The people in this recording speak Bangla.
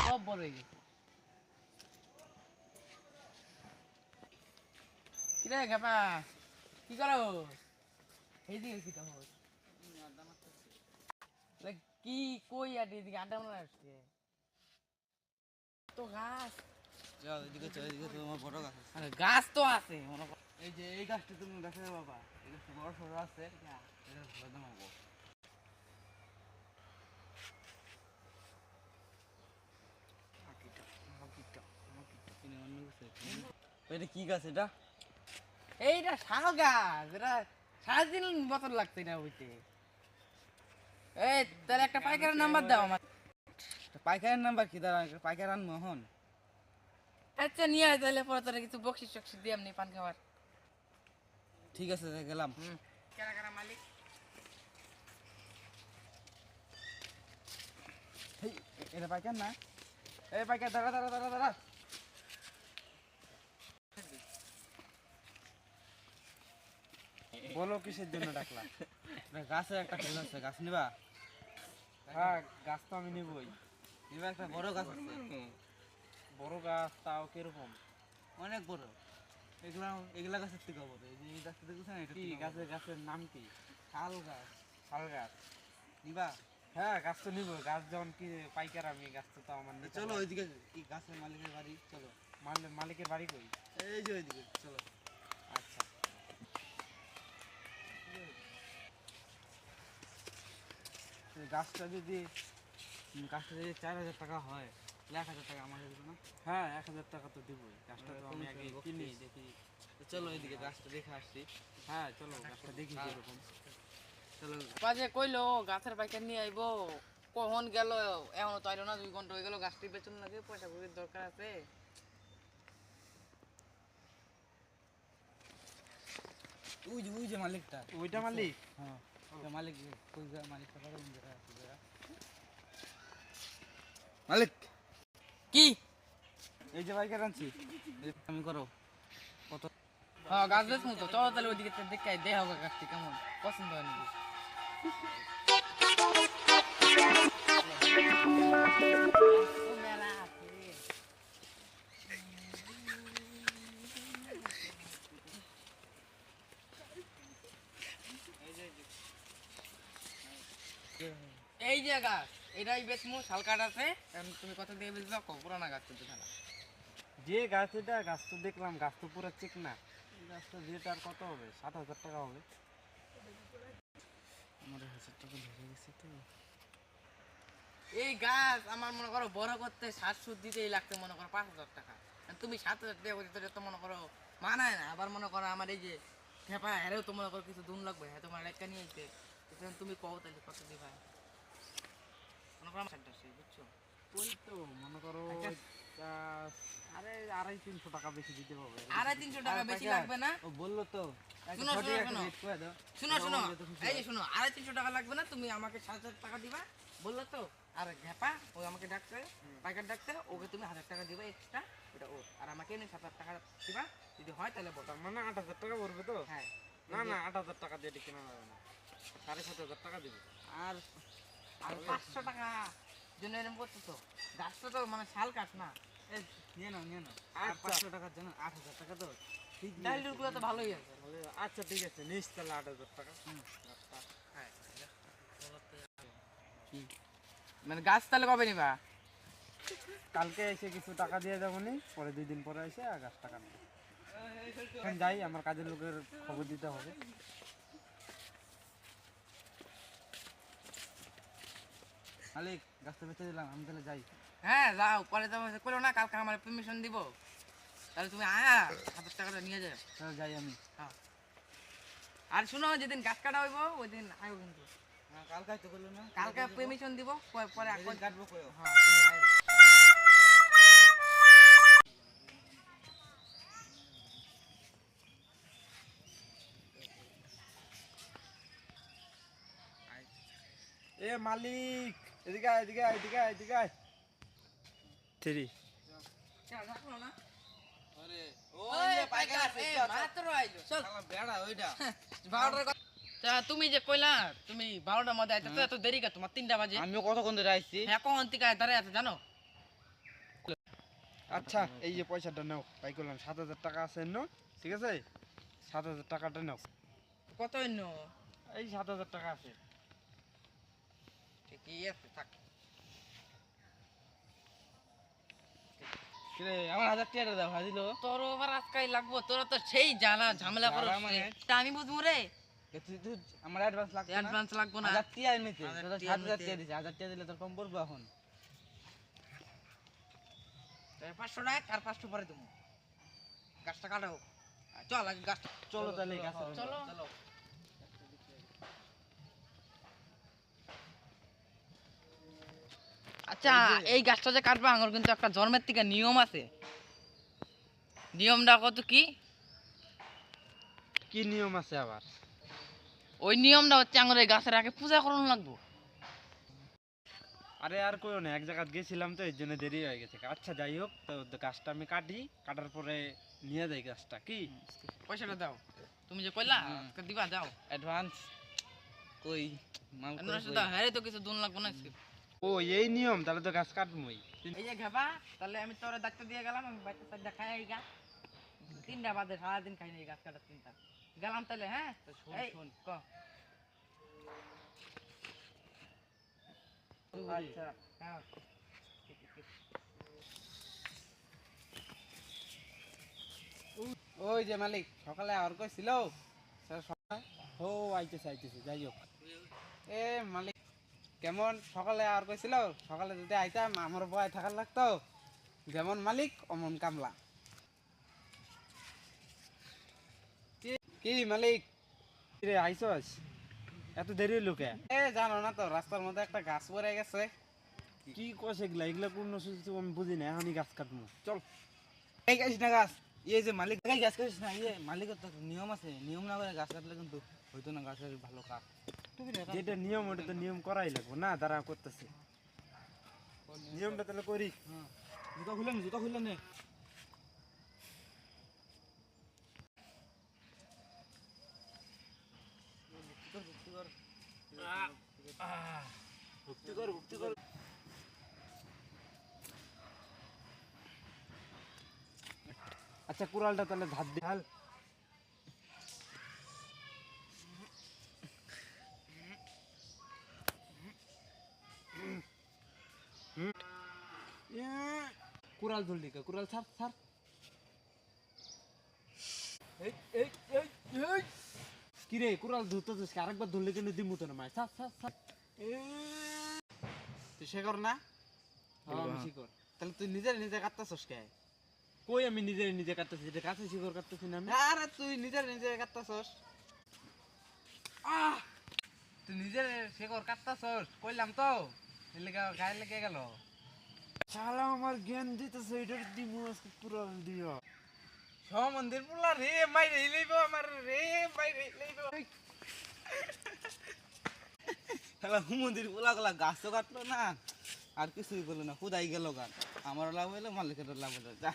সব বড় হয়ে গেছে। কিরে গাপা কি করো? এইদিকে কি তখন কি কই আর এদিকে আড্ডা মারা আসছে তো গাছ। যাও এদিকে চল, এদিকে তো আমার বড় গাছ আছে। আরে গাছ তো আছে মনে কর। এই যে এই গাছটা তুমি দেখো বাবা, এই গাছটা বড় সড়ো আছে, এটা ভালো দাম হবো। এটা কি গাছ এটা? এইটা শাল গাছ, এটা সারাদিন বছর লাগছে না বুঝতে। এই তাহলে একটা পাইকারের নাম্বার দাও আমার। পাইকারের নাম্বার কি? দাঁড়া, পাইকার আন মোহন। আচ্ছা নিয়ে আয় তাহলে, পরে তোরা কিছু বকশিস টকশিস দিয়ে এমনি পান খাবার। ঠিক আছে গেলাম। কারা কারা মালিক? এটা পাইকার না? এই পাইকার দাঁড়া দাঁড়া দাঁড়া দাঁড়া। বলো কিসের জন্য ডাকলা? গাছে একটা ফুল আছে, গাছ নিবা? হ্যাঁ, গাছ তো আমি নিবই। নিবা? একটা বড় গাছ আছে। বড় গাছ তাও কিরকম? অনেক বড়। এগুলা এগুলা গাছের থেকে বড়। এই যে এই গাছটা দেখছেন, এটা কি গাছের নাম কি? শাল গাছ। শাল গাছ। নিবা? হ্যাঁ, গাছ তো নিব। গাছ যখন কি পাইকার আমি, গাছ তো আমার নিতে চলো হবে। ওইদিকে, কি গাছের মালিকের বাড়ি, চলো। মালিকের বাড়ি কই? এই যে ওইদিকে চলো। আচ্ছা, এই গাছটা যদি 4,000 টাকা হয়, 1,000 টাকা আমাকে দেবে না? হ্যাঁ 1,000 টাকা তো দিবই। গাছটা তো আমি আগে কিনি দেখি। তো চলো ওইদিকে, গাছটা দেখে আসছি। হ্যাঁ চলো, গাছটা দেখি কিরকম। চলো। বাজে কইলো গাছের পাইকার নিয়ে আইবো, কখন গেল এখনো তো আইলো না। 2 ঘন্টা হয়ে গেল, গাছটি বেচন লাগে, পয়সা কড়ির দরকার আছে। ওই যে মালিকটা। ওইটা মালিক? হ্যাঁ, ওই মালিক। কই গা মালিকটা? কত দিন ধরে আছে যারা? মালিক, কি? এই যে পাইকার আনছি, আমি করো কত? হ্যাঁ গাছ বেচমু তো, চলো তাহলে ওইদিকে দেখে আই, দেখ হবে গাছটি কেমন পছন্দ হয় নাকি। মেলা আছে। এই যে গাছ, এটাই বেচমু, শাল কাঠ আছে। এখন তুমি কত দিয়ে বেচবা কও? পুরানা গাছ কিন্তু খেলা। যে গাছ এটা, গাছ তো দেখলাম, গাছ তো পুরো চিকনা। এই গাছটা রেট আর কত হবে? 7,000 টাকা হবে। আমার 1,000 টাকা ধরে গেছে তো। এই গাছ আমার মনে করো বড় করতে সার সুদ দিতেই লাগতে মনে করো 5,000 টাকা। আর তুমি 7,000 টাকা করে তো মনে করো মানায় না। আবার মনে করো আমার এই যে খেপা হেরেও তো মনে করো কিছু দুন লাগবে, হ্যাঁ তোমার একটা নিয়ে আইতে। তুমি কও তাহলে কত দিবা? মনে করো আমার সারটা সেই, বুঝছো? ওই তো মনে করো এটা, আরে 250-300 টাকা বেশি দিতে হবে। 250-300 টাকা বেশি লাগবে না। ও বললো তো, শোনো, সঠিক শোনো, একটা শোনো। রেট করে দাও। শুনো শুনো, এই যে শুনো, 250-300 টাকা লাগবে না। তুমি আমাকে 7,000 টাকা দিবা, বললো তো। আর ঘেপা ওই আমাকে ডাকছে, পাইকার ডাকছে, ওকে তুমি 1,000 টাকা দিবা এক্সট্রা, ওটা ওর। আর আমাকে এনে 7,000 টাকা দিবা, যদি হয় তাহলে বলো। তার মানে 8,000 টাকা পড়বে তো? হ্ঁ। না না, 8,000 টাকা দিয়ে এটা কেনা যাবে না। 7,500 টাকা দিবে। আর আর 500 টাকা জন্য এরকম করতেছো? গাছটা তো মানে শাল কাঠ না। এই নিয়ে নাও। আর আচ্ছা। 500 টাকার জন্য 8,000 টাকা তো ঠিক নেই। ডাইলগুলো তো ভালোই আছে। আচ্ছা ঠিক আছে, নিস তাহলে 8,000 টাকা। হ্যাঁ। মানে গাছ তাহলে কবে নিবা? কালকে এসে কিছু টাকা দিয়ে যাবো নি, পরে 2 দিন পরে এসে আর গাছ টাকা নেবো। এখন যাই, আমার কাজের লোকের খবর দিতে হবে। মালিক, গাছটা বেঁচে দিলাম, আমি তাহলে যাই। হ্যাঁ যাও, পরে তো করো না, কালকে আমার পারমিশন দিব। তাহলে তুমি আয়া 1,000 টাকাটা নিয়ে যাও। তাহলে যাই আমি। হ্যাঁ। আর শুনো, যেদিন গাছ কাটা হইব ওই দিন আয়ো কিন্তু। হ্যাঁ, কালকে তো করলো না, কালকে পারমিশন দিব, পরে যেদিন কাটবো কয়ও। হ্যাঁ তুমি আয়ো। এ মালিক, এদিকে আয়, এদিকে আয়, এদিকে আয়, এদিকে আয়। থ্রি রাখো না। আরে ওই পাইকার আছে, মাত্র আইলো। চল শালা বেড়া ওইটা। 12টার তা তুমি যে কইলা তুমি 12টার মধ্যে আইতে তো এত দেরি কা তোমার 3টা বাজে আমিও কতক্ষণ ধরে আইছি। হ্যাঁ কোন থেকে দাঁড়ায় আছে জানো আচ্ছা এই যে পয়সাটা নাও, তাই করলাম 7,000 টাকা আছে ন, ঠিক আছে 7,000 টাকাটা নাও। কত হইন এই 7,000 টাকা আছে। ঠিকই আছে থাক কিরে আমার 1000 টাকা দাও হাজিলো। তোর আবার আজকাই লাগবো তোরা তো সেই জ্বালা ঝামেলা করো জ্বালা মানে? তা আমি বুঝবো রে তুই আমার অ্যাডভান্স লাগবে না। অ্যাডভান্স লাগবো না 1000 টাকা এমনিতে। 1000 তোর টাকা 7000 এমনিতে। টাকা দিছি। 1000 টাকা দিলে তোর কম পড়বে এখন। 500 টাকা আর 500 পরে তুমি গাছটা কাটাও চল আগে গাছটা চলো তাহলে গাছে চলো আচ্ছা এই গাছটা যে কাটবা আমার কিন্তু একটা জন্মের থেকে নিয়ম আছে নিয়মটা কত কি কি নিয়ম আছে আবার? ওই নিয়মটা হচ্ছে আমার এই গাছের আগে পূজা করানো লাগবো আরে আর কইও না, এক জায়গায় গেছিলাম তো এর জন্য দেরি হয়ে গেছে। আচ্ছা যাই হোক, তো গাছটা আমি কাটি, কাটার পরে নিয়ে যাই গাছটা। কি পয়সাটা দাও তুমি যে কইলা আজকে দিবা দাও অ্যাডভান্স কই মাল কই অ্যাডভান্স দাও হ্যাঁ তো কিছু দুন লাগবো না ও এই নিয়ম, তাহলে তো গাছ কাটমই। এই যে ঘাবা তাহলে আমি তোরে ডাক্তার দিয়ে গেলাম আমি বাচ্চা সাইডটা খাই এই গা 3টা বাজে সারাদিন খাই না এই গাছ কাটার 3টা গেলাম তাহলে হ্যাঁ এই শোন ক আচ্ছা হ্যাঁ ওই যে মালিক সকালে আর কইছিল ও আইতেছে আইতেছে, যাই হোক। এ মালিক কেমন সকালে আর কইছিল সকালে যদি আইতাম আমার বয় থাকার লাগতো যেমন মালিক অমন কামলা কি মালিক রে আইছস, এত দেরি হইলো কে? এ জানো না তো রাস্তার মধ্যে একটা গাছ পড়ে গেছে কি কস এগুলা? এগুলা কোন সুযোগ আমি বুঝি না, এখনই গাছ কাটবো। চল। এই গাছ না গাছ ইয়ে যে মালিক এই গাছ কাটিস না ইয়ে মালিকের তো নিয়ম আছে নিয়ম না করে গাছ কাটলে কিন্তু হইতো না গাছের ভালো কাজ যেটা নিয়ম ওটা তো নিয়ম করাই লাগবো না, তারা করতেছে নিয়মটা তাহলে করি। জুতা খুললেন নে ভক্তি কর ভক্তি কর। আচ্ছা কুড়ালটা তাহলে ধার দি হাল। কুড়াল ধরলি কে কুড়াল ছাড় ছাড় কি রে কুড়াল ধরতেছিস, আরেকবার ধরলে কিন্তু দিমু তো না মায়। ছাড় ছাড় ছাড়। তুই সে কর না আমি শিকড়। তাহলে তুই নিজের নিজে কাটতেছস কে কই আমি নিজে নিজে কাটতেছি, এটা কাছে শিকড় কাটতেছি না আমি। আরে তুই নিজের নিজে কাটতেছস তুই নিজের শেকর কাটতেছস কইলাম তো এর লেগে গায়ে লেগে গেল শালা আমার জ্ঞান দিতেছে, এটার দিমু আজকে কুড়াল দিও। মন্দির পোলা রে মাইরে লইব আমার রে মাইরে লইব শালা মন্দির পোলা গুলা গাছও কাটলো না আর কিছুই করলো না খুদাই গেল গান আমার লাভ হইলো মালিকের লাভ হইলো যা